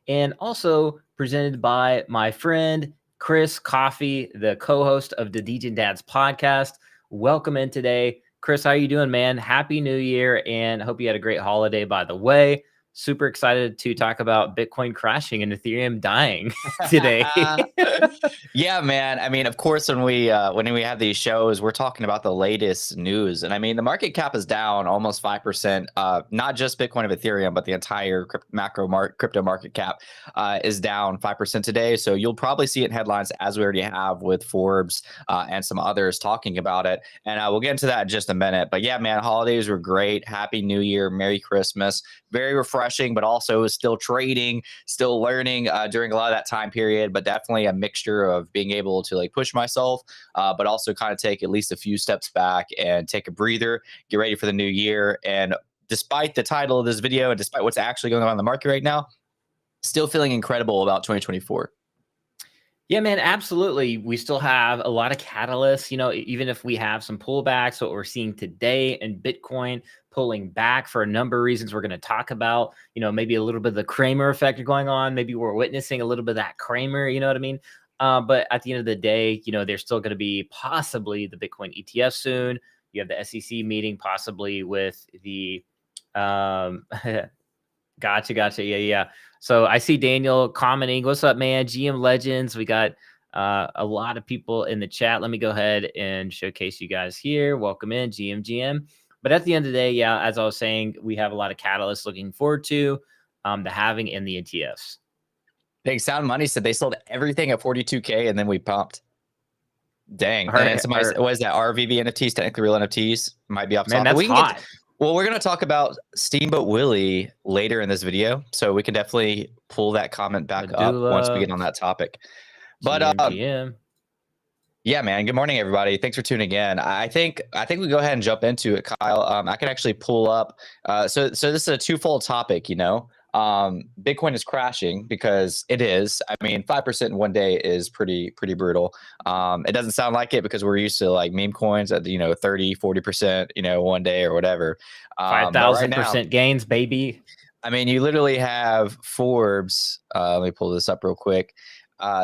and also presented by my friend Chris Coffey, the co-host of the Degen Dads podcast. Welcome in today. Chris, how are you doing, man? Happy New Year, and I hope you had a great holiday, by the way. Super excited to talk about Bitcoin crashing and Ethereum dying today. Yeah, man. I mean, of course, when we have these shows, we're talking about the latest news, and I mean, the market cap is down almost 5%. Not just Bitcoin and Ethereum, but the entire crypto market cap is down 5% today. So you'll probably see it in headlines, as we already have with Forbes and some others talking about it. And we'll get into that in just a minute. But yeah, man, holidays were great. Happy New Year, Merry Christmas. Very refreshing, but also still trading, still learning during a lot of that time period. But definitely a mixture of being able to like push myself, but also kind of take at least a few steps back and take a breather, get ready for the new year. And despite the title of this video and despite what's actually going on in the market right now, still feeling incredible about 2024. Yeah, man, absolutely. We still have a lot of catalysts, even if we have some pullbacks, what we're seeing today in Bitcoin pulling back for a number of reasons we're going to talk about, maybe a little bit of the Kramer effect going on. Maybe we're witnessing a little bit of that Kramer, you know what I mean? But at the end of the day, there's still going to be possibly the Bitcoin ETF soon. You have the SEC meeting possibly with the Gotcha. Yeah. So I see Daniel commenting. What's up, man? GM Legends. We got a lot of people in the chat. Let me go ahead and showcase you guys here. Welcome in, GM. But at the end of the day, yeah, as I was saying, we have a lot of catalysts looking forward to the halving in the ETFs. Big Sound Money said they sold everything at 42K and then we pumped. Dang. And then somebody said, what is that? RVB NFTs, technically real NFTs. Might be off man, topic. that's hot. Well, we're going to talk about Steamboat Willie later in this video, so we can definitely pull that comment back up once we get on that topic. But GM. Yeah, man. Good morning, everybody. Thanks for tuning in. I think we go ahead and jump into it, Kyle. I can actually pull up. So this is a twofold topic. Bitcoin is crashing because it is. I mean, 5% in one day is pretty brutal. It doesn't sound like it because we're used to like meme coins at 30, 40%, one day or whatever. 5,000% gains, baby. I mean, you literally have Forbes. Let me pull this up real quick.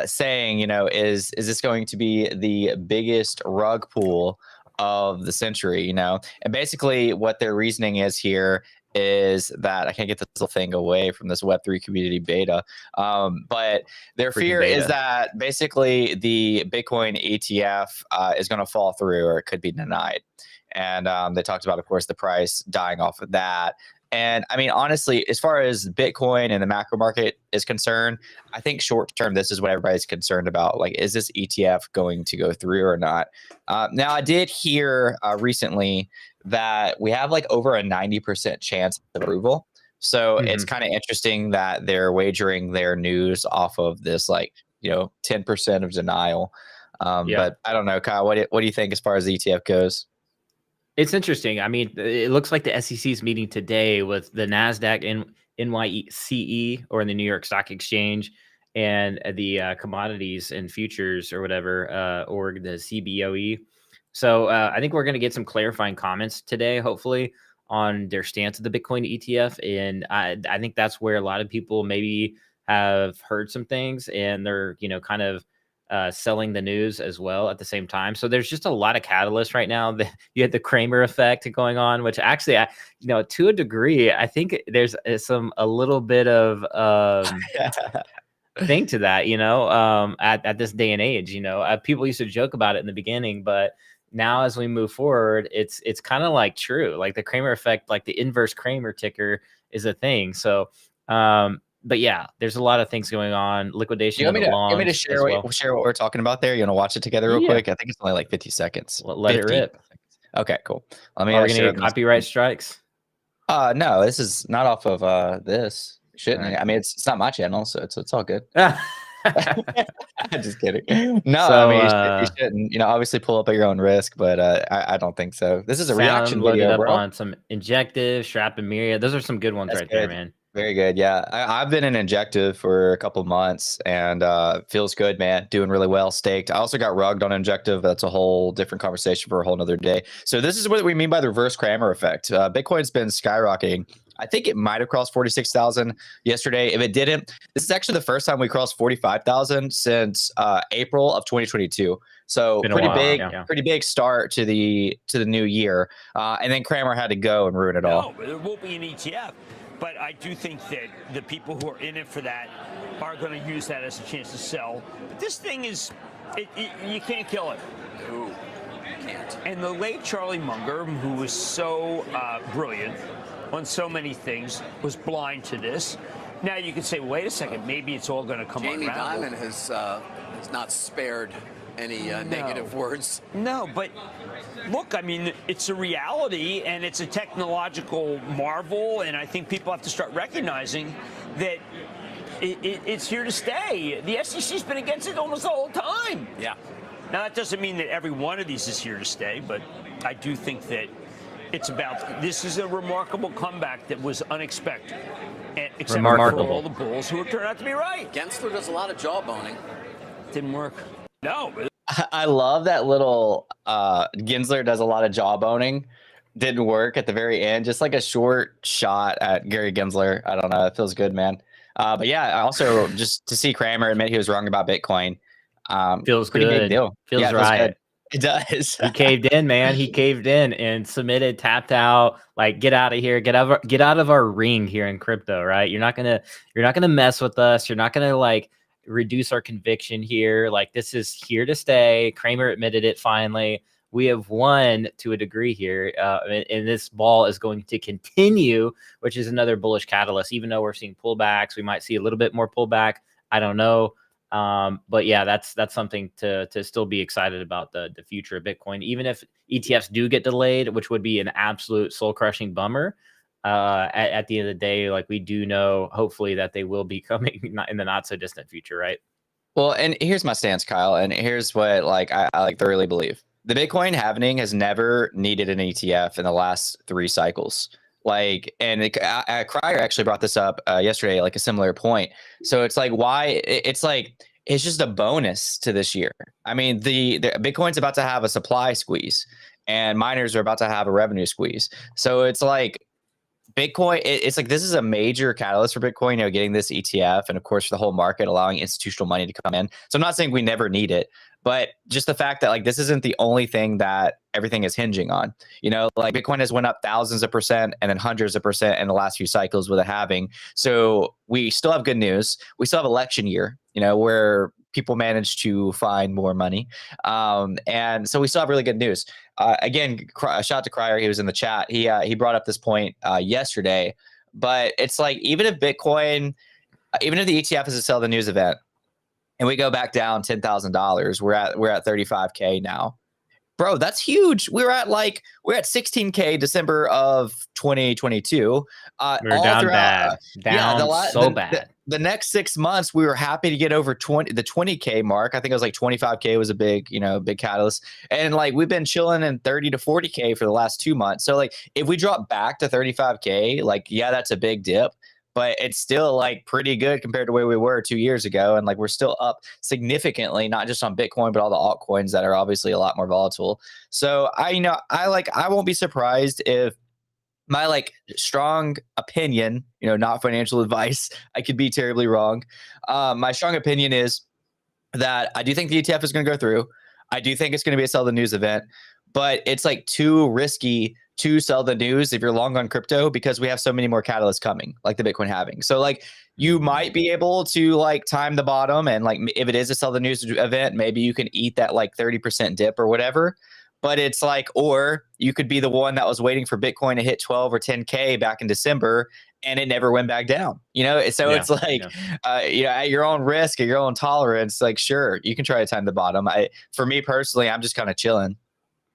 Saying, is this going to be the biggest rug pull of the century? And basically what their reasoning is here is that I can't get this little thing away from this Web3 community beta. But their fear is that basically the Bitcoin ETF is going to fall through or it could be denied. And they talked about, of course, the price dying off of that. And I mean, honestly, as far as Bitcoin and the macro market is concerned, I think short term, this is what everybody's concerned about. Like, is this ETF going to go through or not? Now, I did hear recently that we have like over a 90% chance of approval. So it's kind of interesting that they're wagering their news off of this, 10% of denial. But I don't know, Kyle, what do you think as far as the ETF goes? It's interesting. I mean, it looks like the SEC is meeting today with the NASDAQ and NYCE or in the New York Stock Exchange and the commodities and futures or whatever, or the CBOE. So I think we're going to get some clarifying comments today, hopefully, on their stance of the Bitcoin ETF. And I think that's where a lot of people maybe have heard some things and they're, kind of selling the news as well at the same time. So there's just a lot of catalysts right now. You had the Kramer effect going on, which actually, to a degree, I think there's a little bit of thing to that, at this day and age. People used to joke about it in the beginning, but now as we move forward, it's kind of like true. Like the Kramer effect, like the inverse Kramer ticker is a thing. So but yeah, there's a lot of things going on. Liquidation of the longs. You want me to share what we're talking about there? You want to watch it together real quick? I think it's only like 50 seconds. Let it rip. Okay, cool. Are we going to get copyright strikes? No, this is not off of this. Shouldn't right. I mean, it's not my channel, so it's all good. Just kidding. No, so, I mean, you shouldn't. Obviously pull up at your own risk, but I don't think so. This is a reaction video, up on some Injective, Strap, and Myriad. Those are some good ones. That's right good. There, man. Very good. Yeah. I've been in Injective for a couple of months and feels good, man. Doing really well. Staked. I also got rugged on Injective. That's a whole different conversation for a whole nother day. So this is what we mean by the reverse Kramer effect. Bitcoin's been skyrocketing. I think it might have crossed 46,000 yesterday. If it didn't, this is actually the first time we crossed 45,000 since April of 2022. So Been a pretty while, big, yeah. pretty big start to the new year. And then Kramer had to go and ruin it all. No, there won't be an ETF. But I do think that the people who are in it for that are going to use that as a chance to sell. But this thing is, you can't kill it. Ooh, can't. And the late Charlie Munger, who was so brilliant on so many things, was blind to this. Now you can say, wait a second, maybe it's all going to come Jamie unravel. Dimon has not spared any negative words. No, but look, I mean, it's a reality and it's a technological marvel, and I think people have to start recognizing that it's here to stay. The SEC's been against it almost the whole time. Yeah. Now, that doesn't mean that every one of these is here to stay, but I do think that this is a remarkable comeback that was unexpected. Except Remarkable. for all the bulls who turned out to be right. Gensler does a lot of jawboning. Didn't work. No. I love that little Gensler does a lot of jawboning. Didn't work at the very end. Just like a short shot at Gary Gensler. I don't know. It feels good, man. But yeah, also just to see Kramer admit he was wrong about Bitcoin. Feels pretty good. big deal. Feels Yeah, right. good. It does. He caved in, man. He caved in and submitted, tapped out, like, get out of here, get out of our ring here in crypto, right? You're not gonna mess with us. You're not gonna like reduce our conviction here. Like, this is here to stay. Kramer admitted it finally. We have won to a degree here, and this ball is going to continue, which is another bullish catalyst. Even though we're seeing pullbacks, we might see a little bit more pullback. I don't know. But yeah, that's something to still be excited about the future of Bitcoin, even if ETFs do get delayed, which would be an absolute soul crushing bummer. At the end of the day, like, we do know, hopefully, that they will be coming in the not so distant future, right? Well, and here's my stance, Kyle, and here's what I like thoroughly believe. The Bitcoin halving has never needed an ETF in the last 3 cycles. Like, and Cryer actually brought this up yesterday, like a similar point. So it's like, why? It's like, it's just a bonus to this year. I mean, the Bitcoin's about to have a supply squeeze, and miners are about to have a revenue squeeze. So it's like, Bitcoin, it's like, this is a major catalyst for Bitcoin, getting this ETF, and of course for the whole market, allowing institutional money to come in. So I'm not saying we never need it, but just the fact that, like, this isn't the only thing that everything is hinging on. Like, Bitcoin has went up thousands of percent and then hundreds of percent in the last few cycles with a halving. So we still have good news. We still have election year, where people manage to find more money. And so we still have really good news. Again, a shout to Cryer. He was in the chat. He brought up this point yesterday, but it's like, even if Bitcoin, even if the ETF is a sell the news event and we go back down $10,000, we're at 35K now. Bro, that's huge. We're at 16K December of 2022. We're down bad. So bad. The next 6 months, we were happy to get over the 20K mark. I think it was like 25K was a big catalyst. And like, we've been chilling in 30 to 40K for the last 2 months. So like, if we drop back to 35K, like, yeah, that's a big dip, but it's still like pretty good compared to where we were 2 years ago. And like, we're still up significantly, not just on Bitcoin, but all the altcoins that are obviously a lot more volatile. So I won't be surprised if my like strong opinion, not financial advice, I could be terribly wrong. My strong opinion is that I do think the ETF is going to go through. I do think it's going to be a sell the news event, but it's like too risky to sell the news if you're long on crypto, because we have so many more catalysts coming, like the Bitcoin halving. So like, you might be able to like time the bottom, and like, if it is a sell the news event, maybe you can eat that like 30% dip or whatever. But it's like, or you could be the one that was waiting for Bitcoin to hit 12 or 10K back in December, and it never went back down. So it's like, at your own risk, at your own tolerance, like, sure, you can try to time the bottom. For me personally, I'm just kind of chilling.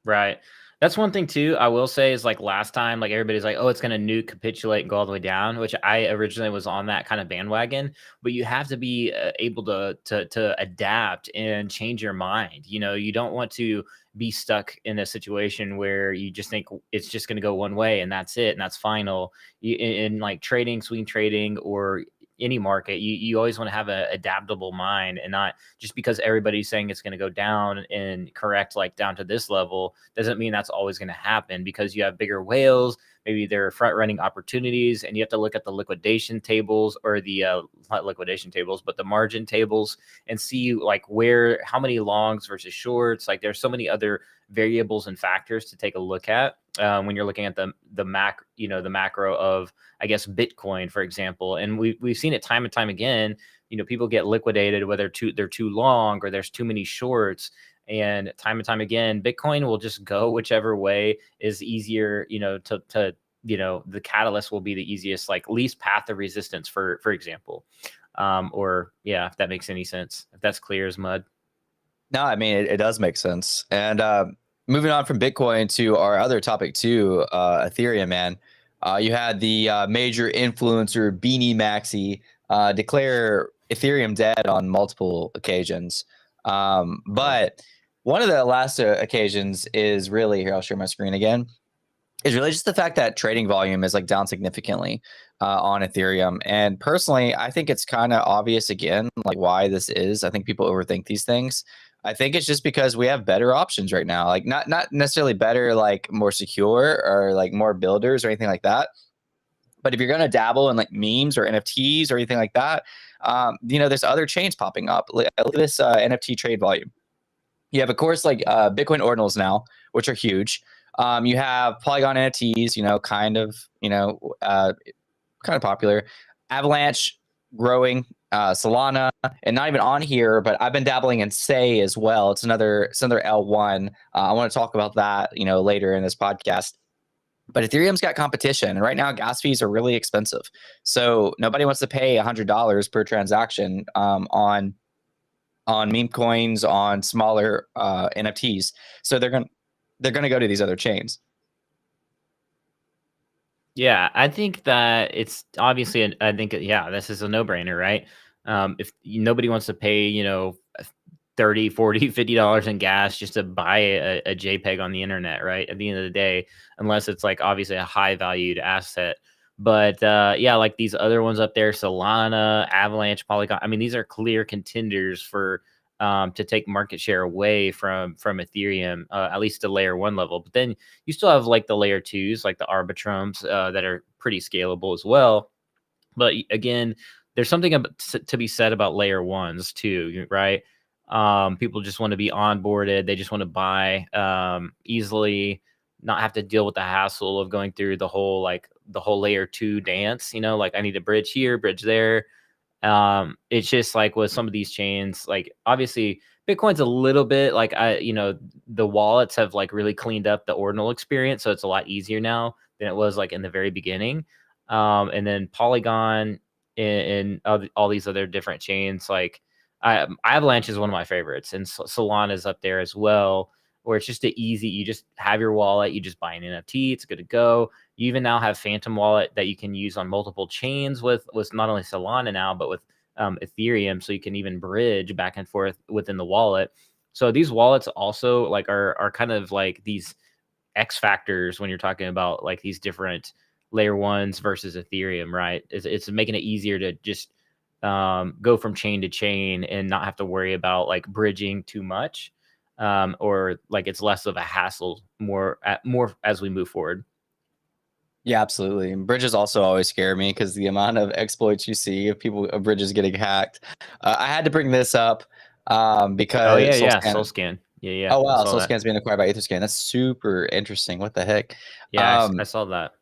Right. That's one thing too, I will say, is like, last time, like, everybody's like, oh, it's going to nuke, capitulate, and go all the way down, which I originally was on that kind of bandwagon. But you have to be able to adapt and change your mind. You don't want to be stuck in a situation where you just think it's just going to go one way and that's it and that's final. In like trading, swing trading, or any market, you always want to have an adaptable mind, and not just because everybody's saying it's going to go down and correct like down to this level doesn't mean that's always going to happen, because you have bigger whales, maybe they're front running opportunities, and you have to look at the liquidation tables, or the not liquidation tables, but the margin tables, and see like how many longs versus shorts. Like there's so many other variables and factors to take a look at when you're looking at the macro of, I guess, Bitcoin, for example. And we've seen it time and time again. People get liquidated whether they're too long or there's too many shorts. And time again, Bitcoin will just go whichever way is easier, to the catalyst will be the easiest, like least path of resistance, for example. Or yeah, if that makes any sense, if that's clear as mud. No, I mean, it does make sense. And moving on from Bitcoin to our other topic too, Ethereum, man. You had the major influencer Beanie Maxi declare Ethereum dead on multiple occasions. But one of the last occasions is really, here, I'll share my screen again, is really just the fact that trading volume is like down significantly on Ethereum. And personally, I think it's kind of obvious again, like why this is. I think people overthink these things. I think it's just because we have better options right now, like not necessarily better, like more secure or like more builders or anything like that. But if you're going to dabble in like memes or NFTs or anything like that, there's other chains popping up. Look at this NFT trade volume. You have, of course, like Bitcoin ordinals now, which are huge. You have Polygon NFTs, kind of popular. Avalanche growing, Solana, and not even on here, but I've been dabbling in Say as well. It's another L1. I want to talk about that, later in this podcast. But Ethereum's got competition, and right now gas fees are really expensive. So nobody wants to pay $100 per transaction on meme coins, on smaller NFTs. So they're gonna go to these other chains. Yeah, I think that it's obviously, I think, this is a no-brainer, right? If nobody wants to pay, $30, $40, $50 in gas just to buy a JPEG on the internet, right? At the end of the day, unless it's like obviously a high valued asset. But like these other ones up there, Solana, Avalanche, Polygon. I mean, these are clear contenders for to take market share away from Ethereum, at least to layer 1 level. But then you still have like the layer 2s, like the Arbitrums, that are pretty scalable as well. But again, there's something to be said about layer 1s too, right? People just want to be onboarded. They just want to buy easily, not have to deal with the hassle of going through the whole layer 2 dance, like I need a bridge here, bridge there. It's just like with some of these chains, like obviously Bitcoin's a little bit like, the wallets have like really cleaned up the ordinal experience. So it's a lot easier now than it was like in the very beginning. And then Polygon and all these other different chains, like Avalanche is one of my favorites, and Solana is up there as well, where it's just you just have your wallet, you just buy an NFT, it's good to go. You even now have Phantom Wallet that you can use on multiple chains with not only Solana now, but with Ethereum, so you can even bridge back and forth within the wallet. So these wallets also like are kind of like these X factors when you're talking about like these different layer 1s versus Ethereum, right? It's making it easier to just go from chain to chain and not have to worry about like bridging too much, or like it's less of a hassle more as we move forward. Yeah, absolutely. And bridges also always scare me because the amount of exploits you see of bridges getting hacked. I had to bring this up because SoulScan. Yeah. Oh wow, SoulScan's being acquired by Etherscan. That's super interesting. What the heck? Yeah, I saw that.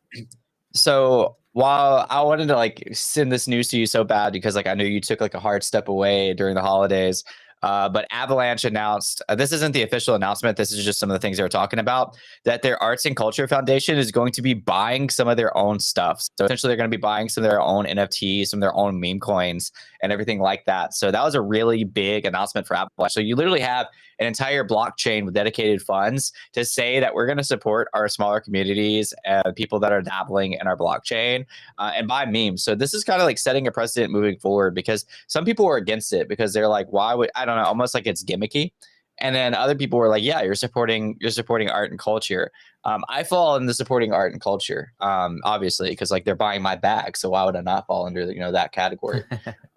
So while I wanted to like send this news to you so bad because like I knew you took like a hard step away during the holidays, but Avalanche announced, this isn't the official announcement, this is just some of the things they were talking about, that their Arts and Culture Foundation is going to be buying some of their own stuff. So essentially they're going to be buying some of their own NFTs, some of their own meme coins and everything like that. So that was a really big announcement for Avalanche. So you literally have an entire blockchain with dedicated funds to say that we're going to support our smaller communities and people that are dabbling in our blockchain and buy memes. So this is kind of like setting a precedent moving forward because some people were against it because they're like, why would, I don't know, almost like it's gimmicky. And then other people were like, yeah, you're supporting art and culture. I fall into supporting art and culture, obviously, because like they're buying my bag. So why would I not fall under that category?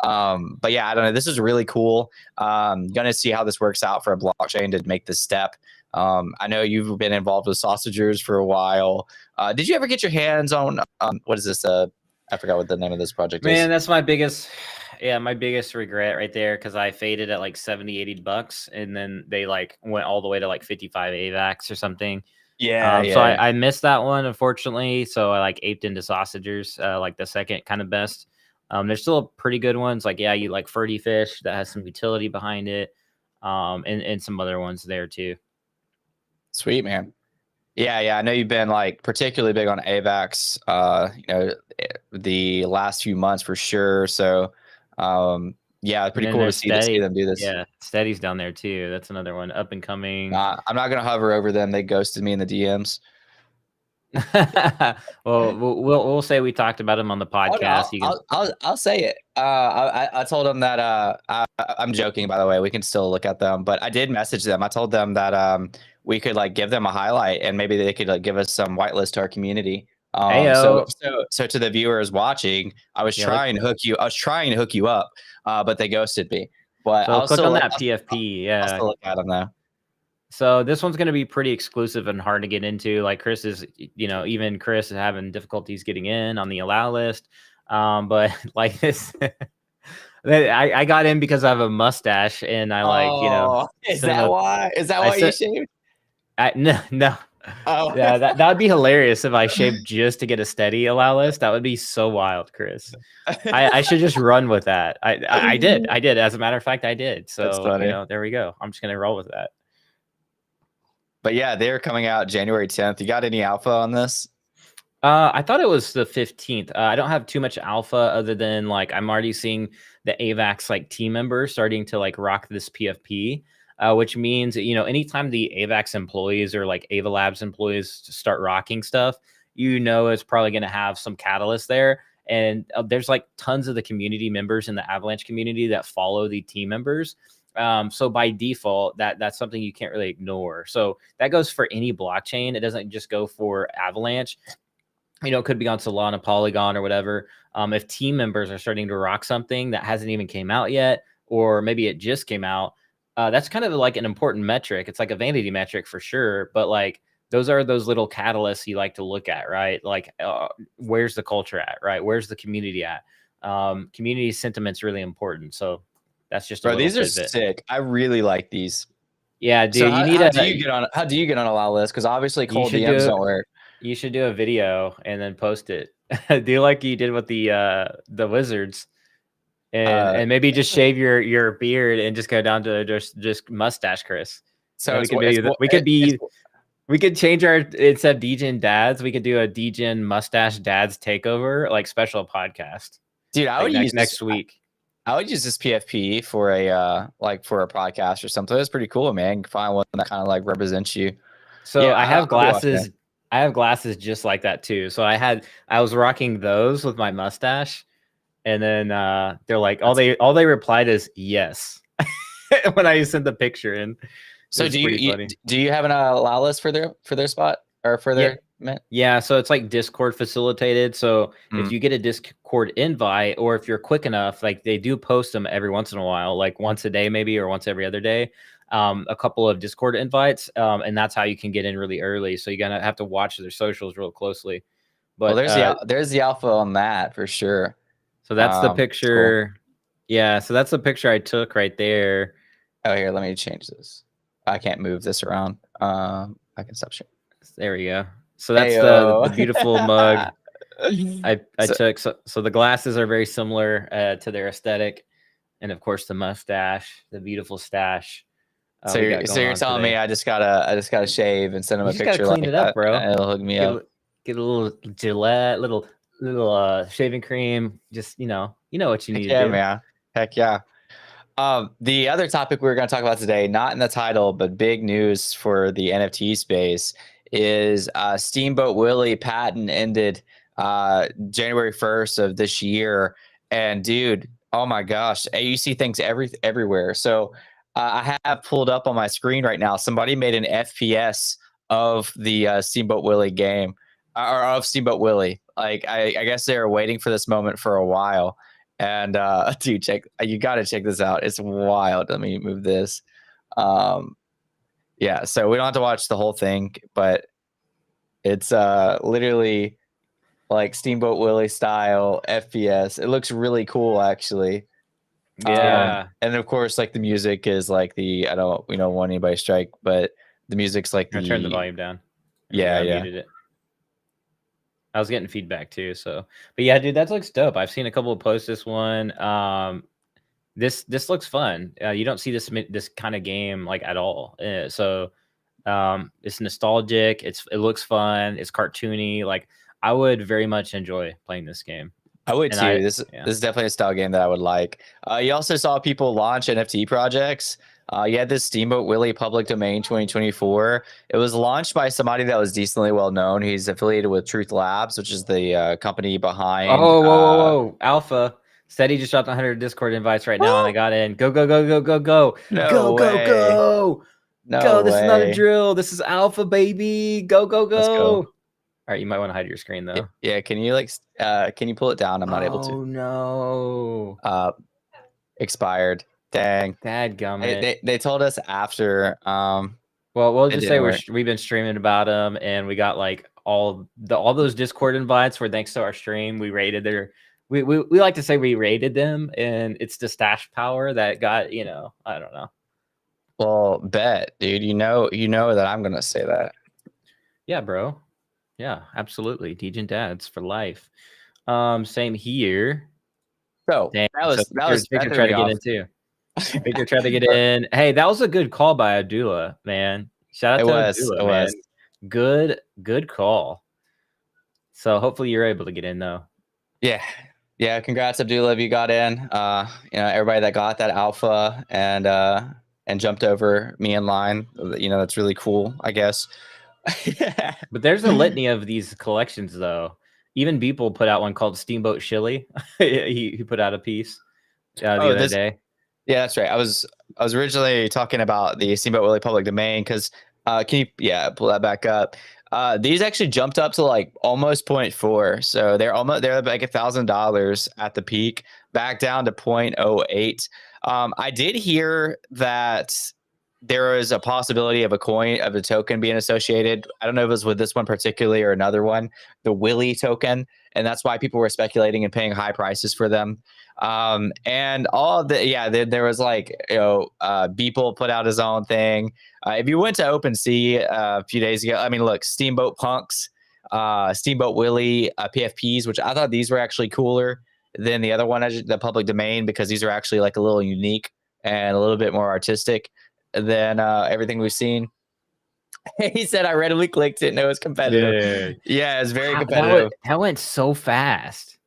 But yeah, I don't know. This is really cool. Gonna see how this works out for a blockchain to make this step. I know you've been involved with Sausagers for a while. Did you ever get your hands on what is this? I forgot what the name of this project is. Man, that's my biggest regret right there, because I faded at like 70-80 bucks, and then they like went all the way to like 55 AVAX or something. So I missed that one, unfortunately. So I like aped into Sausagers, like the second kind of best. There's still pretty good ones. Like, yeah, you like Furdy Fish that has some utility behind it. And some other ones there too. Sweet, man. Yeah. I know you've been like particularly big on AVAX, the last few months for sure. So, yeah, pretty cool to see them do this. Yeah, Steady's down there too. That's another one, up and coming. I'm not gonna hover over them. They ghosted me in the DMs. Well, we'll say we talked about him on the podcast. I'll say it. I told them that I'm joking, by the way. We can still look at them, but I did message them. I told them that we could like give them a highlight, and maybe they could like give us some whitelist to our community. So to the viewers watching, I was trying to hook you up, but they ghosted me. But I'll click on that PFP. Yeah, I'll still look at them though. So this one's going to be pretty exclusive and hard to get into. Like Chris is, even Chris is having difficulties getting in on the allow list. But like this, I got in because I have a mustache, and I like, Is that why? Is that why you shaved? No. Oh, yeah, that would be hilarious if I shaved just to get a steady allow list. That would be so wild, Chris. I should just run with that. I did. As a matter of fact, I did. So there we go. I'm just gonna roll with that. But yeah, they're coming out January 10th. You got any alpha on this? I thought it was the 15th. I don't have too much alpha other than like I'm already seeing the AVAX like team members starting to like rock this PFP, which means anytime the AVAX employees or like Ava Labs employees start rocking stuff, it's probably going to have some catalyst there. And there's like tons of the community members in the Avalanche community that follow the team members. So by default, that's something you can't really ignore. So that goes for any blockchain. It doesn't just go for Avalanche. It could be on Solana, Polygon, or whatever. If team members are starting to rock something that hasn't even came out yet, or maybe it just came out, that's kind of like an important metric. It's like a vanity metric for sure. But like those are those little catalysts you like to look at, right? Like where's the culture at, right? Where's the community at? Community sentiment's really important. So that's just these are sick. I really like these. Yeah, dude. So how do you get on allow list? Because obviously cold DMs don't work. You should do a video and then post it. Do like you did with the Wizards, and maybe just shave your beard and just go down to just mustache, Chris. So we could change our, instead of Degen dads, we could do a Degen mustache dads takeover, like special podcast. Dude, I would use next week. I would use this PFP for a podcast or something. It's pretty cool, man. You can find one that kind of like represents you. So yeah, I have glasses. I have glasses just like that too. So I was rocking those with my mustache, and then they're like all they replied is yes when I sent the picture in. So do you have an allow list for their spot or for their event? Yeah, so it's like Discord facilitated. So if you get a Discord invite, or if you're quick enough, like they do post them every once in a while, like once a day maybe, or once every other day. A couple of Discord invites, and that's how you can get in really early. So you're gonna have to watch their socials real closely. But there's the alpha on that for sure. So that's the picture. Cool. Yeah, so that's the picture I took right there. Oh, here, let me change this. I can't move this around. I can stop sharing. There we go. So that's the beautiful mug I took. So the glasses are very similar to their aesthetic, and of course the mustache, the beautiful stash. So you're telling me I just gotta shave and send him a picture clean it up, bro. It'll hook me up. Get a little Gillette, little shaving cream. Just you know what you need to do. Yeah, man. Heck yeah. The other topic we're going to talk about today, not in the title, but big news for the NFT space, is Steamboat Willie patent ended January 1st of this year. And dude, oh my gosh, you see things everywhere. So I have pulled up on my screen right now. Somebody made an FPS of the Steamboat Willie game, or of Steamboat Willie. Like I guess they were waiting for this moment for a while. And dude, you got to check this out. It's wild. Let me move this. Yeah, so we don't have to watch the whole thing, but it's literally like Steamboat Willie style FPS. It looks really cool, actually. Yeah. And of course, like the music is like I don't want anybody to strike, but the music's like I'm gonna turn the volume down. There we yeah, go, I yeah. muted it. I was getting feedback too, so but yeah, dude, that looks dope. I've seen a couple of posts this one. This looks fun. You don't see this kind of game like at all. So it's nostalgic. It looks fun. It's cartoony. Like I would very much enjoy playing this game. I would And too. This is definitely a style game that I would like. You also saw people launch NFT projects. You had this Steamboat Willie public domain 2024. It was launched by somebody that was decently well known. He's affiliated with Truth Labs, which is the company behind. Oh, whoa. Alpha. Steady just dropped 100 Discord invites right now, and I got in. Go, go, go, go, go, go. No go, way. go. No go. This way. is not a drill. This is Alpha, baby. Go, go, go. Let's go. All right, you might want to hide your screen though. Yeah, can you pull it down? I'm not able to. Oh no. Expired. Dang. Dadgummit. They told us after. Well, we'll just say work. we've been streaming about them, and we got like all those Discord invites were thanks to our stream. We rated their. We like to say we rated them, and it's the stash power that got, I don't know. Well, bet, dude. You know that I'm gonna say that. Yeah, bro. Yeah, absolutely. Degen dads for life. Same here. So Dang, that was Victor tried to get in too. Victor tried to get in. Hey, that was a good call by Abdullah, man. Shout out to Abdullah, man. Good call. So hopefully you're able to get in though. Yeah. Congrats, Abdullah, if you got in. Everybody that got that alpha and jumped over me in line. That's really cool, I guess. But there's a litany of these collections though. Even Beeple put out one called Steamboat Shilly. he put out a piece the other day. Yeah, that's right. I was originally talking about the Steamboat Willie public domain because can you pull that back up? These actually jumped up to like almost 0.4, so they're like $1,000 at the peak, back down to 0.08. I did hear that there is a possibility of a token being associated. I don't know if it was with this one particularly or another one, the Willie token, and that's why people were speculating and paying high prices for them. And all of there was like, Beeple put out his own thing. If you went to OpenSea a few days ago, I mean, look, Steamboat Punks, Steamboat Willie, PFPs, which I thought these were actually cooler than the other one, the public domain, because these are actually like a little unique and a little bit more artistic than everything we've seen. He said I randomly clicked it and it was competitive. Yeah, it's very competitive. That went so fast.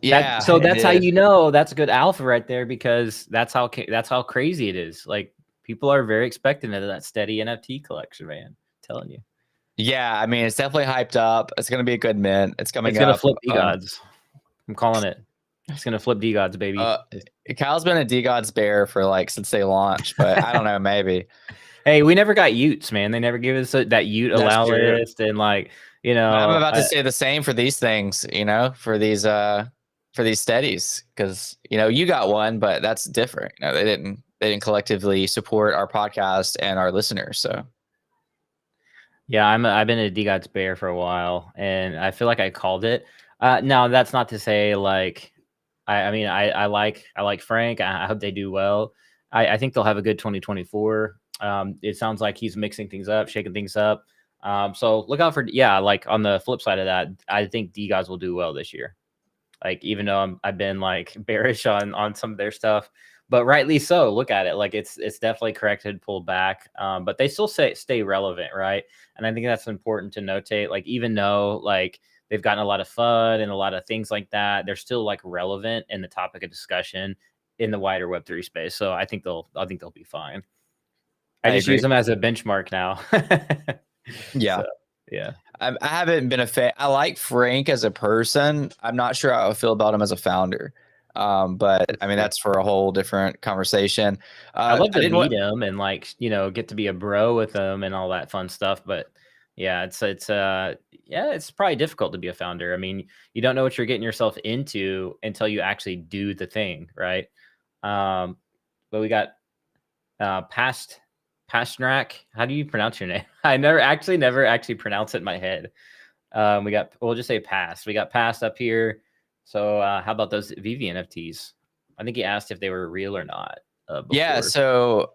Yeah. So that's how you know that's a good alpha right there, because that's how crazy it is. Like people are very expectant of that steady NFT collection, man. I'm telling you. Yeah, I mean it's definitely hyped up. It's gonna be a good mint. It's coming. It's gonna flip DeGods. I'm calling it. It's gonna flip DeGods, baby. Kyle's been a DeGods bear for like since they launched, but I don't know, maybe. Hey, we never got Utes, man. They never gave us that Ute allow list, and like I'm about to say the same for these things, for these steadies, because you got one, but that's different. They didn't collectively support our podcast and our listeners, so. Yeah, I've been a DeGods bear for a while, and I feel like I called it. Now that's not to say like. I like Frank. I hope they do well. I think they'll have a good 2024. It sounds like he's mixing things up, shaking things up. So look out for like on the flip side of that, I think DeGods will do well this year. Like even though I've been like bearish on some of their stuff, but rightly so. Look at it, like it's definitely corrected, pulled back, but they still stay relevant, right? And I think that's important to notate. Like even though like they've gotten a lot of fun and a lot of things like that, they're still like relevant in the topic of discussion in the wider Web3 space. So I think they'll be fine. I just use them as a benchmark now. Yeah. So, yeah. I haven't been a fan. I like Frank as a person. I'm not sure how I feel about him as a founder. But I mean, that's for a whole different conversation. I'd love to meet him and like, get to be a bro with him and all that fun stuff. But yeah, it's probably difficult to be a founder. I mean, you don't know what you're getting yourself into until you actually do the thing, right? But we got past Pasternak. How do you pronounce your name? I never actually pronounce it in my head. We'll just say pass. We got pass up here. So how about those VV NFTs? I think he asked if they were real or not. Yeah, Before. so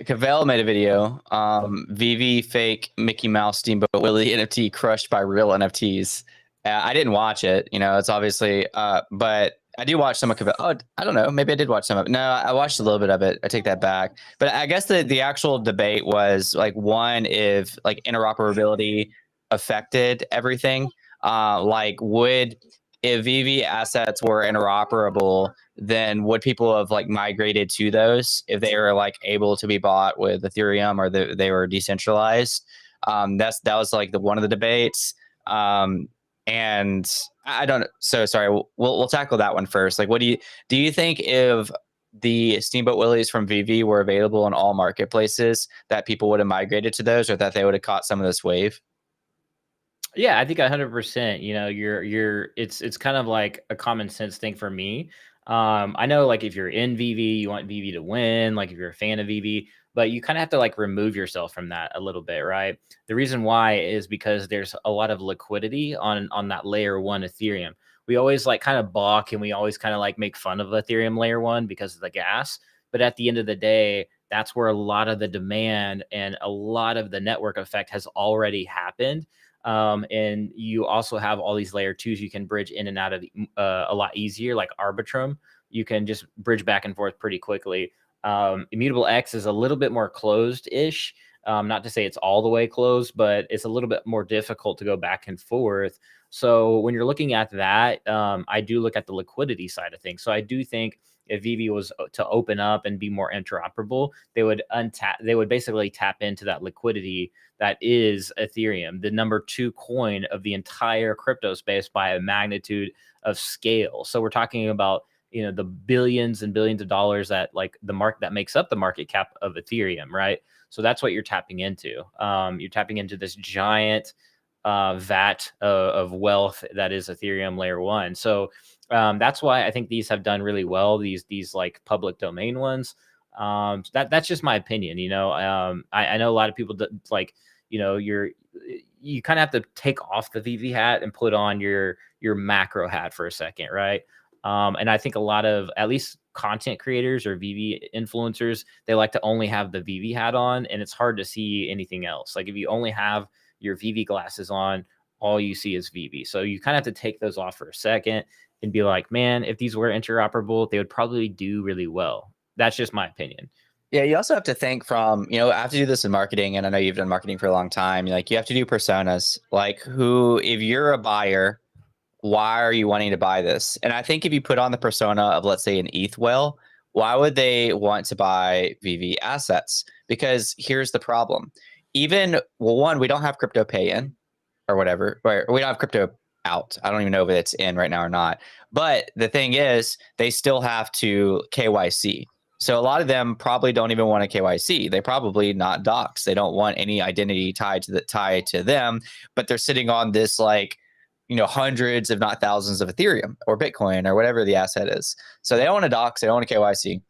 Cavell made a video. VV fake Mickey Mouse Steamboat Willie NFT crushed by real NFTs. I didn't watch it, it's obviously, but I do watch some of Cavell. Oh, I don't know, maybe I did watch some of it. No, I watched a little bit of it. I take that back. But I guess the actual debate was like, one, if like interoperability affected everything, like if VV assets were interoperable, then would people have like migrated to those if they were like able to be bought with Ethereum or they were decentralized? That was like one of the debates. And I don't. So sorry. We'll tackle that one first. Like, do you think if the Steamboat Willies from VV were available in all marketplaces, that people would have migrated to those, or that they would have caught some of this wave? Yeah, I think 100%. It's kind of like a common sense thing for me. I know like if you're in VV, you want VV to win, like if you're a fan of VV, but you kind of have to like remove yourself from that a little bit, right? The reason why is because there's a lot of liquidity on that layer 1 Ethereum. We always like kind of balk and we always kind of like make fun of Ethereum layer 1 because of the gas. But at the end of the day, that's where a lot of the demand and a lot of the network effect has already happened. And you also have all these layer 2s you can bridge in and out of a lot easier, like Arbitrum. You can just bridge back and forth pretty quickly. Immutable X is a little bit more closed-ish. Not to say it's all the way closed, but it's a little bit more difficult to go back and forth. So when you're looking at that, I do look at the liquidity side of things. So I do think if VV was to open up and be more interoperable, they would basically tap into that liquidity that is Ethereum, the number 2 coin of the entire crypto space by a magnitude of scale. So we're talking about, the billions and billions of dollars that like the market that makes up the market cap of Ethereum, right? So that's what you're tapping into. You're tapping into this giant vat of wealth that is Ethereum layer 1. So that's why I think these have done really well. These like public domain ones. That's just my opinion. I know a lot of people like, you kind of have to take off the VV hat and put on your macro hat for a second, right? And I think a lot of at least content creators or VV influencers, they like to only have the VV hat on, and it's hard to see anything else. Like if you only have your VV glasses on, all you see is VV. So you kind of have to take those off for a second and be like, man, if these were interoperable, they would probably do really well. That's just my opinion. Yeah, you also have to think from, I have to do this in marketing, and I know you've done marketing for a long time. Like, you have to do personas. Like, if you're a buyer, why are you wanting to buy this? And I think if you put on the persona of, let's say, an ETH whale, why would they want to buy VV assets? Because here's the problem. One, we don't have crypto pay in or whatever. Or we don't have crypto out. I don't even know if it's in right now or not. But the thing is, they still have to KYC. So a lot of them probably don't even want a KYC. They probably not docs. They don't want any identity tied to them, but they're sitting on this like, hundreds, if not thousands of Ethereum or Bitcoin or whatever the asset is. So they don't want a docs. They don't want a KYC.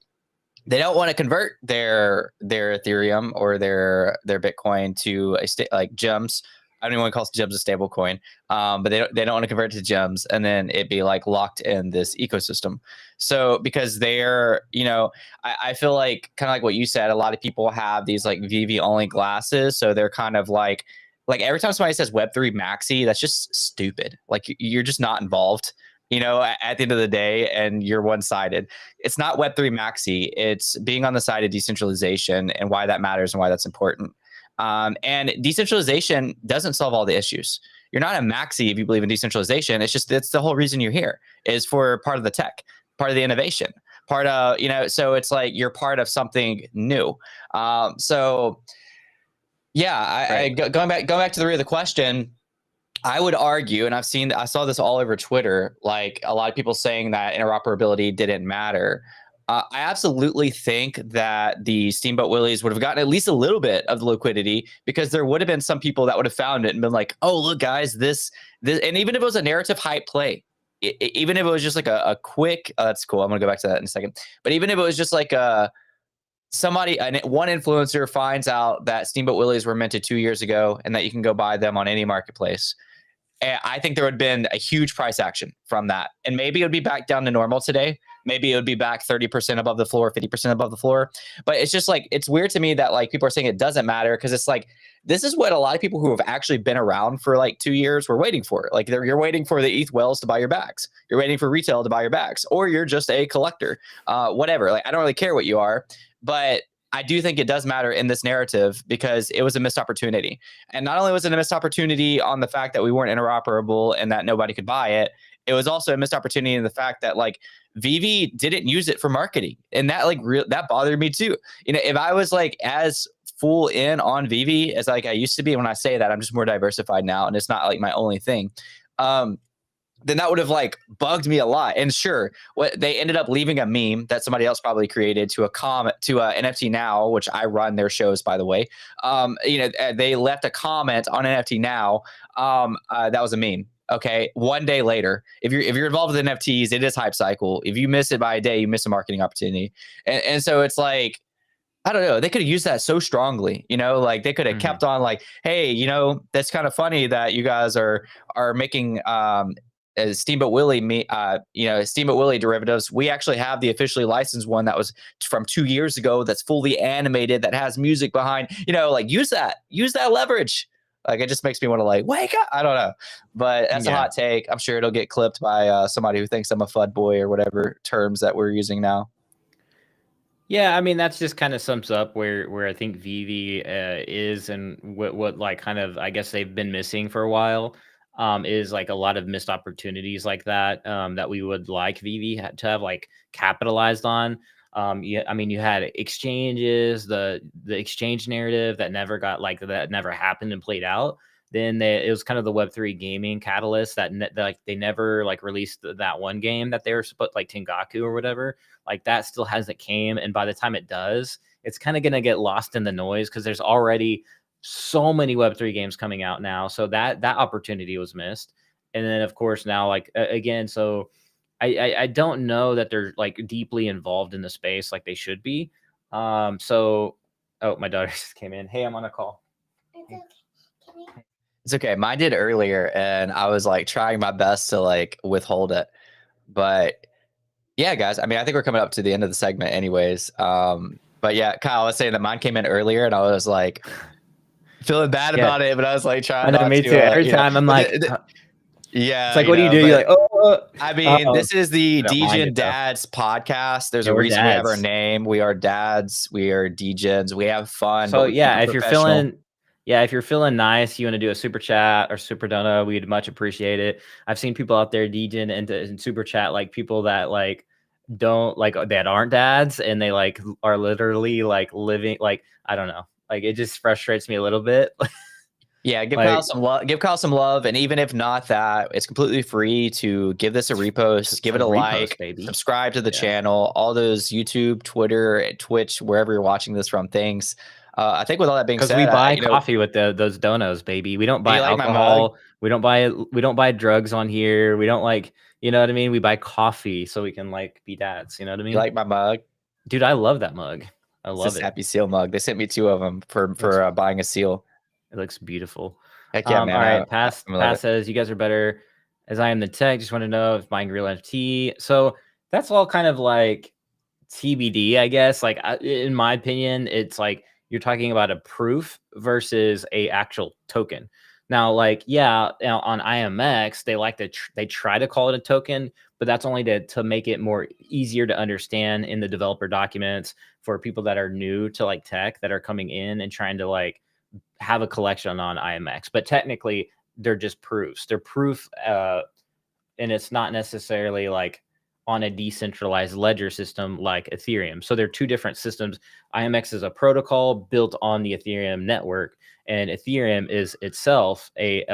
They don't want to convert their Ethereum or their Bitcoin to like gems. I don't even want to call gems a stable coin, but they don't want to convert it to gems and then it be like locked in this ecosystem. So because they're, I feel like kind of like what you said, a lot of people have these like VV only glasses. So they're kind of like every time somebody says Web3 maxi, that's just stupid. Like you're just not involved, at the end of the day, and you're one-sided. It's not Web3 maxi. It's being on the side of decentralization and why that matters and why that's important. And decentralization doesn't solve all the issues. You're not a maxi if you believe in decentralization. It's the whole reason you're here is for part of the tech, part of the innovation, part of, so it's like you're part of something new. So yeah, Right. Going back to the root of the question, I would argue, and I saw this all over Twitter, like a lot of people saying that interoperability didn't matter. I absolutely think that the Steamboat Willies would have gotten at least a little bit of the liquidity because there would have been some people that would have found it and been like, oh, look, guys, this, and even if it was a narrative hype play, even if it was just like a quick, that's cool. I'm going to go back to that in a second. But even if it was just like one influencer finds out that Steamboat Willies were minted 2 years ago and that you can go buy them on any marketplace. And I think there would have been a huge price action from that. And maybe it would be back down to normal today. Maybe it would be back 30% above the floor, 50% above the floor. But it's just like, it's weird to me that like people are saying it doesn't matter, because it's like, this is what a lot of people who have actually been around for like 2 years were waiting for. Like you're waiting for the ETH whales to buy your bags. You're waiting for retail to buy your bags, or you're just a collector, whatever. Like, I don't really care what you are, but I do think it does matter in this narrative, because it was a missed opportunity. And not only was it a missed opportunity on the fact that we weren't interoperable and that nobody could buy it, it was also a missed opportunity in the fact that like Vivi didn't use it for marketing. And that like that bothered me too. You know, if I was like as full in on Vivi as like I used to be, when I say that, I'm just more diversified now and it's not like my only thing. Then that would have like bugged me a lot. And sure, what they ended up leaving a meme that somebody else probably created to a comment to NFT Now, which I run their shows, by the way. You know, they left a comment on NFT Now. That was a meme. Okay, one day later, if you're involved with NFTs, it is hype cycle. If you miss it by a day, you miss a marketing opportunity. And so it's like, I don't know. They could have used that so strongly, you know, like they could have kept on like, hey, you know, that's kind of funny that you guys are making Steamboat Willie, Steamboat Willie derivatives. We actually have the officially licensed one that was from 2 years ago that's fully animated, that has music behind, you know, like use that leverage. Like, it just makes me want to like wake up. I don't know, but that's a hot take. I'm sure it'll get clipped by somebody who thinks I'm a FUD boy or whatever terms that we're using now. Yeah, I mean, that's just kind of sums up where I think Vivi is, and what like kind of, I guess, they've been missing for a while, is like a lot of missed opportunities like that, that we would like Vivi to have like capitalized on. Yeah, I mean, you had exchanges, the exchange narrative that never got like that never happened and played out. Then it was kind of the Web3 gaming catalyst that like they never like released that one game that they were supposed, like Tengaku or whatever. Like that still hasn't came, and by the time it does, it's kind of gonna get lost in the noise, because there's already so many Web3 games coming out now. So that opportunity was missed. And then of course now, like again, so I don't know that they're like deeply involved in the space like they should be. So oh, my daughter just came in. Hey, I'm on a call. It's okay. Mine did earlier, and I was like trying my best to like withhold it. But yeah, guys, I mean, I think we're coming up to the end of the segment anyways. But yeah, Kyle was saying that mine came in earlier, and I was like feeling bad about it, but I was like trying. I know, me too. Every time I'm like, yeah, it's like, what do you do? You're like, oh. I mean, this is the Degen Dads podcast. There's a reason we have our name. We are dads. We are Degens. We have fun. So yeah, if you're feeling nice, you want to do a super chat or super dono, we'd much appreciate it. I've seen people out there Degen and super chat, like people that like don't like, that aren't dads, and they like are literally like living, like, I don't know, like it just frustrates me a little bit. Yeah, give Kyle some love. Give Kyle some love, and even if not that, it's completely free to give this a repost, give it a like, baby. Subscribe to the channel, all those YouTube, Twitter, Twitch, wherever you're watching this from things. I think with all that being said, because we buy coffee with those donos, baby. We don't buy alcohol. We don't buy drugs on here. We don't like, you know what I mean? We buy coffee so we can like be dads. You know what I mean? You like my mug, dude? I love that mug. I love it. Happy Seal mug. They sent me 2 of them for buying a seal. It looks beautiful. Heck yeah, man. All right, Pass says, you guys are better as I am the tech. Just want to know if buying real NFT. So that's all kind of like TBD, I guess. Like in my opinion, it's like you're talking about a proof versus a actual token. Now, like, yeah, on IMX, they like to they try to call it a token, but that's only to make it more easier to understand in the developer documents for people that are new to like tech, that are coming in and trying to like have a collection on IMX. But technically, they're just proofs. They're proof, and it's not necessarily like on a decentralized ledger system like Ethereum. So they're two different systems. IMX is a protocol built on the Ethereum network, and Ethereum is itself a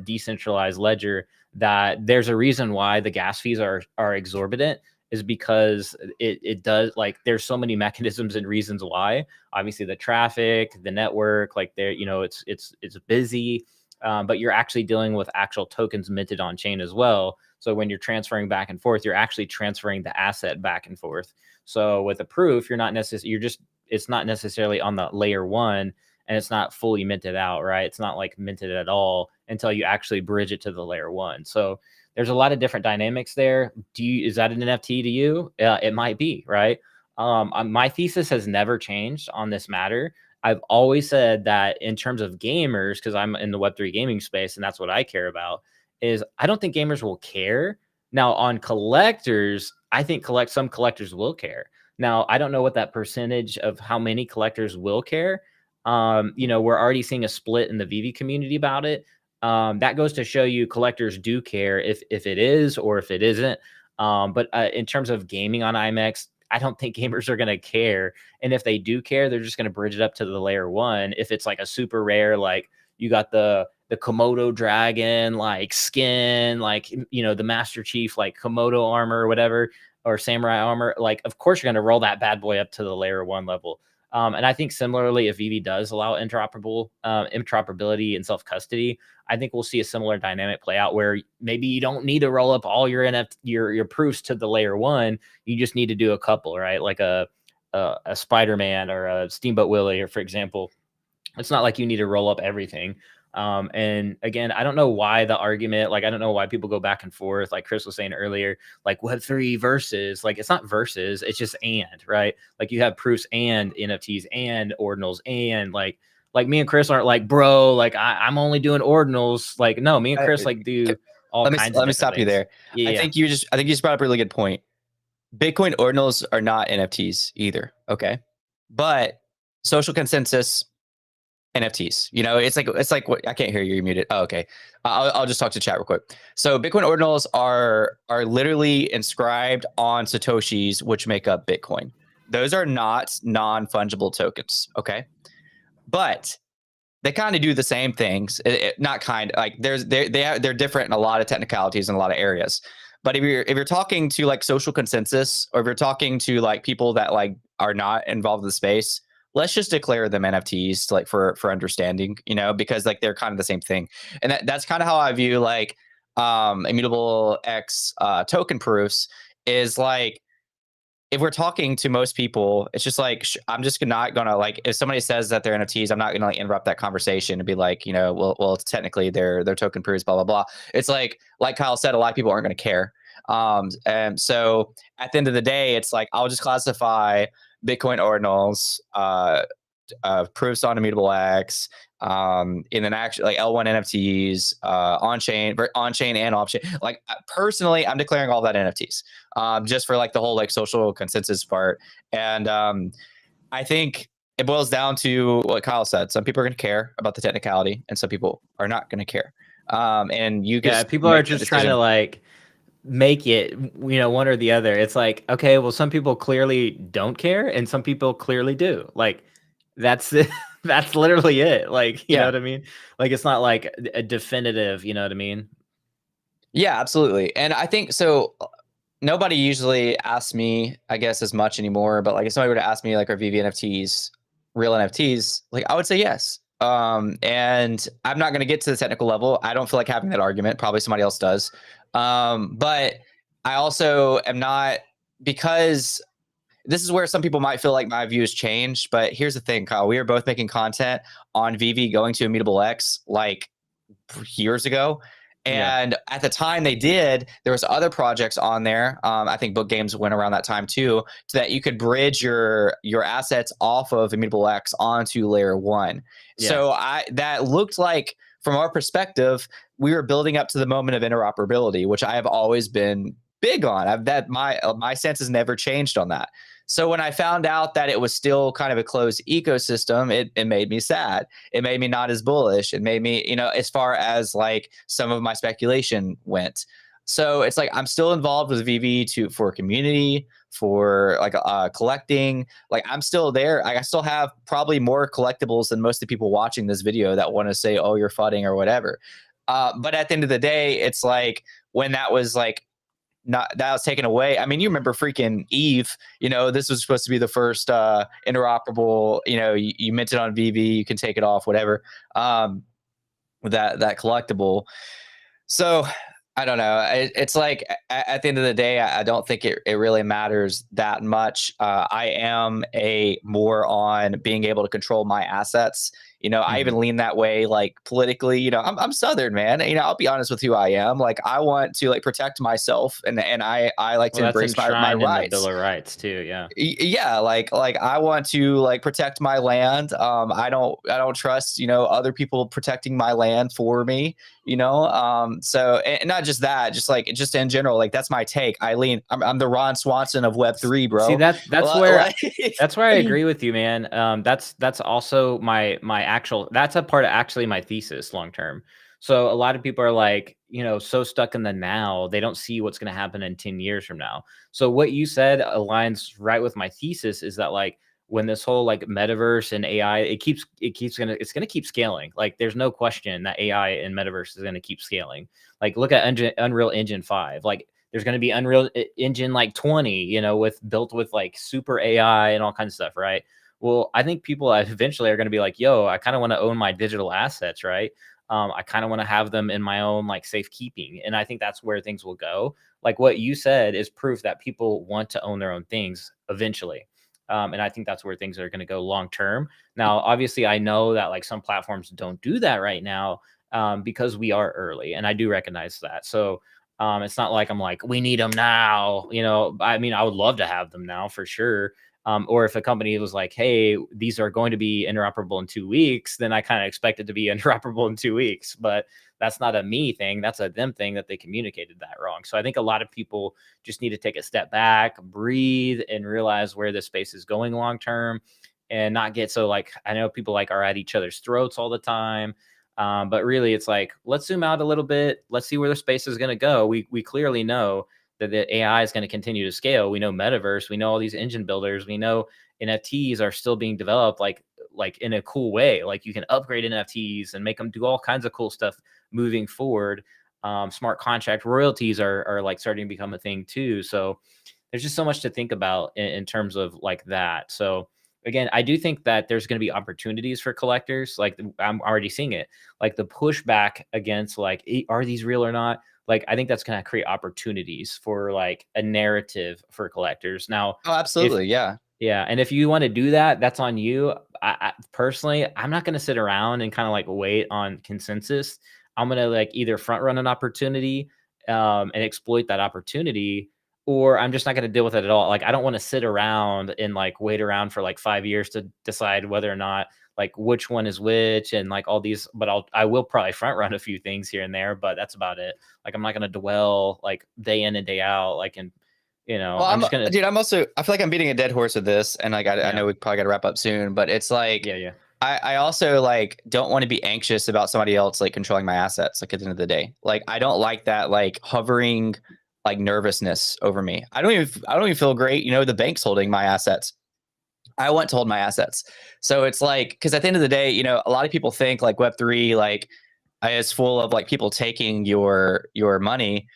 decentralized ledger. That there's a reason why the gas fees are exorbitant, is because it does, like, there's so many mechanisms and reasons why. Obviously the traffic, the network, like there, you know, it's busy, but you're actually dealing with actual tokens minted on chain as well. So when you're transferring back and forth, you're actually transferring the asset back and forth. So with a proof, you're not necessarily, it's not necessarily on the layer one, and it's not fully minted out, right? It's not like minted at all until you actually bridge it to the layer one. So there's a lot of different dynamics there. Is that an NFT to you? It might be, right? My thesis has never changed on this matter. I've always said that in terms of gamers, because I'm in the Web3 gaming space and that's what I care about, is I don't think gamers will care. Now, on collectors, I think some collectors will care. Now, I don't know what that percentage of how many collectors will care. We're already seeing a split in the VV community about it. That goes to show you collectors do care if it is or if it isn't. But in terms of gaming on IMEX, I don't think gamers are going to care. And if they do care, they're just going to bridge it up to the layer one. If it's like a super rare, like you got the Komodo dragon, like skin, like, the Master Chief, like Komodo armor or whatever, or samurai armor, like, of course, you're going to roll that bad boy up to the layer one level. And I think similarly, if VV does allow interoperability and self-custody, I think we'll see a similar dynamic play out where maybe you don't need to roll up all your your proofs to the layer one. You just need to do a couple, right? Like a Spider-Man or a Steamboat Willie, or for example. It's not like you need to roll up everything. And again, I don't know why the argument, like, I don't know why people go back and forth. Like Chris was saying earlier, like Web3 versus, like, it's not versus, it's just right? Like you have proofs and NFTs and ordinals, and like me and Chris aren't like, bro, like I'm only doing ordinals. Like, no, me and Chris like do all kinds of let me stop you there. Yeah, I think you just brought up a really good point. Bitcoin ordinals are not NFTs either. Okay. But social consensus NFTs, it's like what I can't hear you. You're muted. Oh, okay. I'll just talk to chat real quick. So Bitcoin ordinals are literally inscribed on Satoshis, which make up Bitcoin. Those are not non-fungible tokens. Okay. But they kind of do the same things. Not kind, like they're different in a lot of technicalities in a lot of areas. But if you're talking to like social consensus, or if you're talking to like people that like are not involved in the space, let's just declare them NFTs to, like, for understanding, because like they're kind of the same thing. And that's kind of how I view like immutable X token proofs, is like, if we're talking to most people, it's just like, I'm just not gonna, like, if somebody says that they're NFTs, I'm not gonna like interrupt that conversation and be like, well, technically they're token proofs, blah blah blah. It's like Kyle said, a lot of people aren't gonna care. And so at the end of the day, it's like, I'll just classify Bitcoin ordinals, proofs on immutable X, and then actually like L1 NFTs, on chain and off chain. Like, personally, I'm declaring all that NFTs, just for like the whole like social consensus part. And I think it boils down to what Kyle said. Some people are going to care about the technicality, and some people are not going to care. And people are just trying to like make it, one or the other. It's like, okay, well, some people clearly don't care and some people clearly do. Like, that's it. That's literally it. Like, you know what I mean? Like, it's not like a definitive, you know what I mean? Yeah, absolutely. And I think so. Nobody usually asks me, I guess, as much anymore, but like, if somebody were to ask me like, are VV NFTs real NFTs? Like, I would say yes. And I'm not going to get to the technical level. I don't feel like having that argument. Probably somebody else does. But I also am not, because this is where some people might feel like my views changed. But here's the thing, Kyle, we were both making content on VV going to Immutable X like years ago. And at the time they did, there was other projects on there. I think Book Games went around that time too, so that you could bridge your assets off of Immutable X onto layer one. Yeah. So that looked like, from our perspective, we were building up to the moment of interoperability, which I have always been big on. My stance has never changed on that. So when I found out that it was still kind of a closed ecosystem, it made me sad. It made me not as bullish. It made me, as far as like some of my speculation went. So it's like, I'm still involved with VV for community, for like collecting. Like, I'm still there. I still have probably more collectibles than most of the people watching this video that want to say, oh, you're fudding or whatever. But at the end of the day, it's like, when that was like, that was taken away. I mean, you remember freaking Eve, this was supposed to be the first interoperable, you mint it on VV, you can take it off, whatever, with that collectible. So I don't know. It's like at the end of the day, I don't think it really matters that much. I am more on being able to control my assets. I Mhm. even lean that way, like politically. I'm Southern, man. I'll be honest with who I am. Like, I want to like protect myself, and I like to Well, that's embrace my enshrined in the Bill rights. of Rights too. Yeah. Yeah, like I want to like protect my land. I don't trust other people protecting my land for me. So, and not just that, just in general, like that's my take. I'm the Ron Swanson of Web3, See, bro. that's Li- where like that's where I agree with you, man. That's also my actual that's a part of actually my thesis long term. So a lot of people are like, so stuck in the now, they don't see what's going to happen in 10 years from now. So what you said aligns right with my thesis is that like when this whole like metaverse and AI, it's gonna keep scaling. Like there's no question that AI and metaverse is gonna keep scaling. Like look at Unreal Engine 5. Like there's going to be Engine like 20, with built with like super AI and all kinds of stuff, right? Well, I think people eventually are going to be like, yo, I kind of want to own my digital assets, right? I kind of want to have them in my own like safekeeping. And I think that's where things will go. Like what you said is proof that people want to own their own things eventually. And I think that's where things are going to go long term. Now, obviously, I know that like some platforms don't do that right now because we are early, and I do recognize that. So it's not like I'm like, we need them now. I mean, I would love to have them now for sure. Or if a company was like, hey, these are going to be interoperable in 2 weeks, then I kind of expect it to be interoperable in 2 weeks. But that's not a me thing. That's a them thing that they communicated that wrong. So I think a lot of people just need to take a step back, breathe, and realize where this space is going long term and not get so like, I know people like are at each other's throats all the time. But really, it's like, let's zoom out a little bit. Let's see where the space is going to go. We clearly know that the AI is going to continue to scale. We know metaverse. We know all these engine builders. We know NFTs are still being developed like in a cool way. Like you can upgrade NFTs and make them do all kinds of cool stuff moving forward. Smart contract royalties are like starting to become a thing too. So there's just so much to think about in terms of like that. So again, I do think that there's going to be opportunities for collectors. Like I'm already seeing it, like the pushback against like, are these real or not? Like, I think that's going to create opportunities for like a narrative for collectors. Now, Oh, if absolutely, yeah. yeah, and if you want to do that, that's on you. I personally, I'm not going to sit around and kind of like wait on consensus. I'm going to like either front run an opportunity and exploit that opportunity, or I'm just not going to deal with it at all. Like I don't want to sit around and like wait around for like 5 years to decide whether or not like which one is which and like all these. But I will probably front run a few things here and there, but that's about it. Like I'm not going to dwell like day in and day out like in Well, I'm just gonna I feel like I'm beating a dead horse with this, and like I yeah know we probably got to wrap up soon, but it's like yeah. I also like don't want to be anxious about somebody else like controlling my assets. Like at the end of the day, like I don't like that like hovering like nervousness over me. I don't even feel great. The bank's holding my assets. I want to hold my assets. So it's like, because at the end of the day, a lot of people think like Web3 like is full of like people taking your money.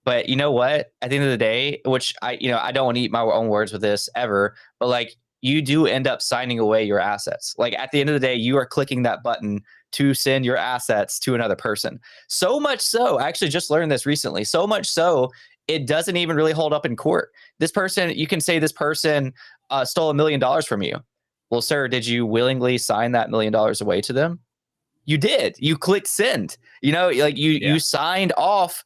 But you know what? At the end of the day, which I don't want to eat my own words with this ever, but like you do end up signing away your assets. Like at the end of the day, you are clicking that button to send your assets to another person. So much so, I actually just learned this recently. So much so, it doesn't even really hold up in court. This person, you can say this person stole $1 million from you. Well, sir, did you willingly sign that $1 million away to them? You did. You clicked send. Like you Yeah. signed off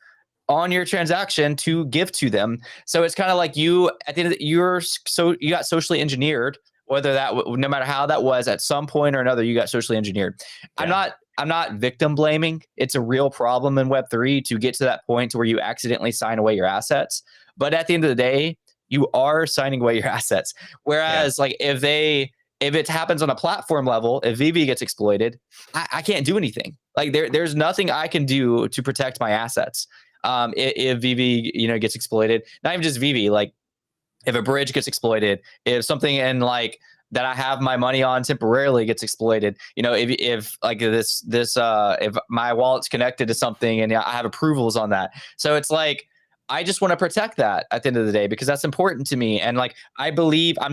on your transaction to give to them. So it's kind of like you at the end of you got socially engineered, whether no matter how that was at some point or another, you got socially engineered. Yeah. I'm not victim blaming. It's a real problem in Web3 to get to that point to where you accidentally sign away your assets. But at the end of the day, you are signing away your assets. Whereas like if it happens on a platform level, if VV gets exploited, I can't do anything. Like there's nothing I can do to protect my assets. If VV gets exploited, not even just VV, like if a bridge gets exploited, if something in like that I have my money on temporarily gets exploited, if like if my wallet's connected to something and I have approvals on that, so it's like I just want to protect that at the end of the day because that's important to me. And like I believe I'm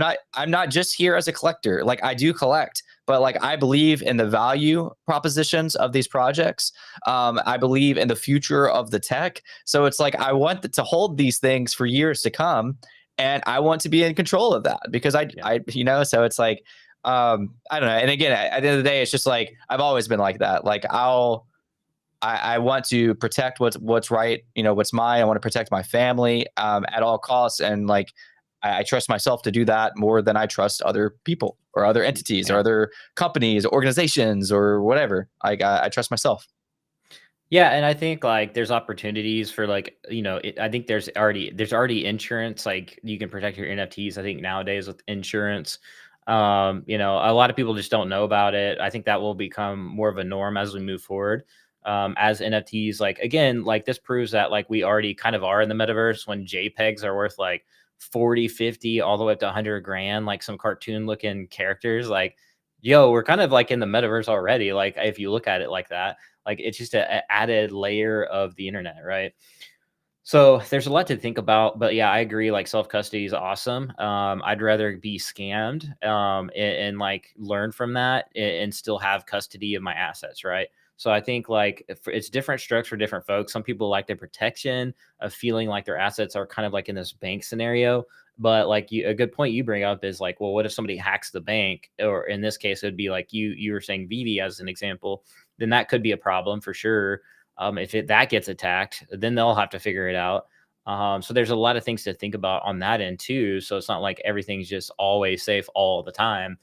not just here as a collector. Like I do collect, but like I believe in the value propositions of these projects. I believe in the future of the tech. So it's like I want to hold these things for years to come, and I want to be in control of that because so it's like I don't know. And again, at the end of the day, it's just like I've always been like that. Like I want to protect what's right, what's mine. I want to protect my family at all costs, and like I trust myself to do that more than I trust other people or other entities or other companies, organizations, or whatever. Like I trust myself. Yeah, and I think like there's opportunities for like I think there's already insurance, like you can protect your NFTs. I think nowadays with insurance, a lot of people just don't know about it. I think that will become more of a norm as we move forward. As NFTs, like again, like this proves that like we already kind of are in the metaverse when JPEGs are worth like 40, 50, all the way up to 100 grand, like some cartoon looking characters. Like, yo, we're kind of like in the metaverse already. Like if you look at it like that, like it's just a added layer of the internet, right? So there's a lot to think about, but yeah, I agree. Like self custody is awesome. I'd rather be scammed and like learn from that and still have custody of my assets, right? So I think like it's different strokes for different folks. Some people like the protection of feeling like their assets are kind of like in this bank scenario. But like a good point you bring up is like, well, what if somebody hacks the bank? Or in this case, it'd be like you were saying Vivi as an example. Then that could be a problem for sure. If that gets attacked, then they'll have to figure it out. So there's a lot of things to think about on that end too. So it's not like everything's just always safe all the time.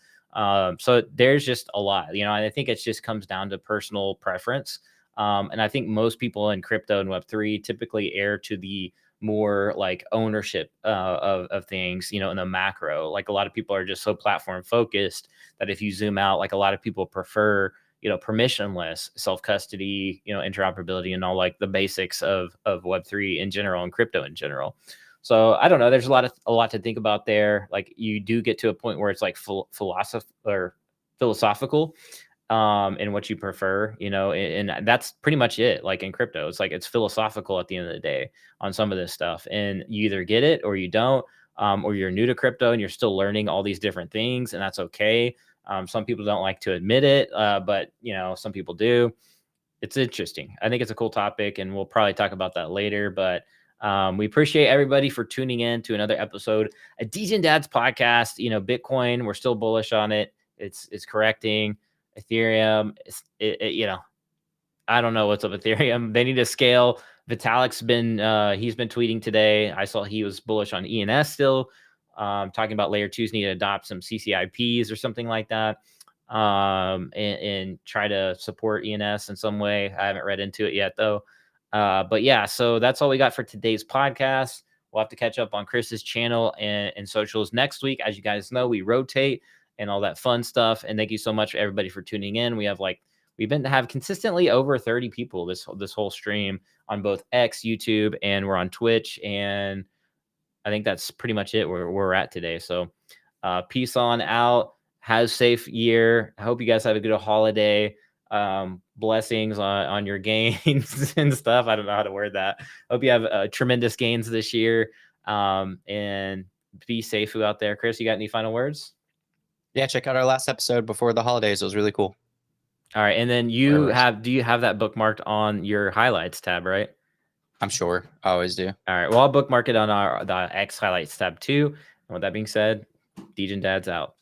So there's just a lot, and I think it just comes down to personal preference. And I think most people in crypto and Web3 typically err to the more like ownership of things, in the macro. Like a lot of people are just so platform focused that if you zoom out, like a lot of people prefer permissionless self custody, interoperability, and all like the basics of Web3 in general and crypto in general. So I don't know. There's a lot to think about there. Like you do get to a point where it's like philosophical in what you prefer, and that's pretty much it. Like in crypto, it's like it's philosophical at the end of the day on some of this stuff, and you either get it or you don't, or you're new to crypto and you're still learning all these different things, and that's okay. Some people don't like to admit it, but some people do. It's interesting. I think it's a cool topic, and we'll probably talk about that later. But we appreciate everybody for tuning in to another episode of Degen Dad's podcast. Bitcoin, we're still bullish on it. It's correcting. Ethereum, I don't know what's up with Ethereum. They need to scale. Vitalik's he's been tweeting today. I saw he was bullish on ENS still, talking about layer twos need to adopt some CCIPs or something like that, and try to support ENS in some way. I haven't read into it yet though. But yeah, so that's all we got for today's podcast. We'll have to catch up on Chris's channel and socials next week. As you guys know, we rotate and all that fun stuff. And thank you so much everybody for tuning in. We've been to have consistently over 30 people this whole stream on both X, YouTube, and we're on Twitch. And I think that's pretty much it where we're at today. So peace on out. Have a safe year. I hope you guys have a good holiday. Blessings on your gains and stuff. I don't know how to word that. Hope you have tremendous gains this year. And be safe out there. Chris, you got any final words? Yeah, check out our last episode before the holidays. It was really cool. All right. And then do you have that bookmarked on your highlights tab, right? I'm sure. I always do. All right. Well, I'll bookmark it on the X highlights tab too. And with that being said, Degen Dad's out.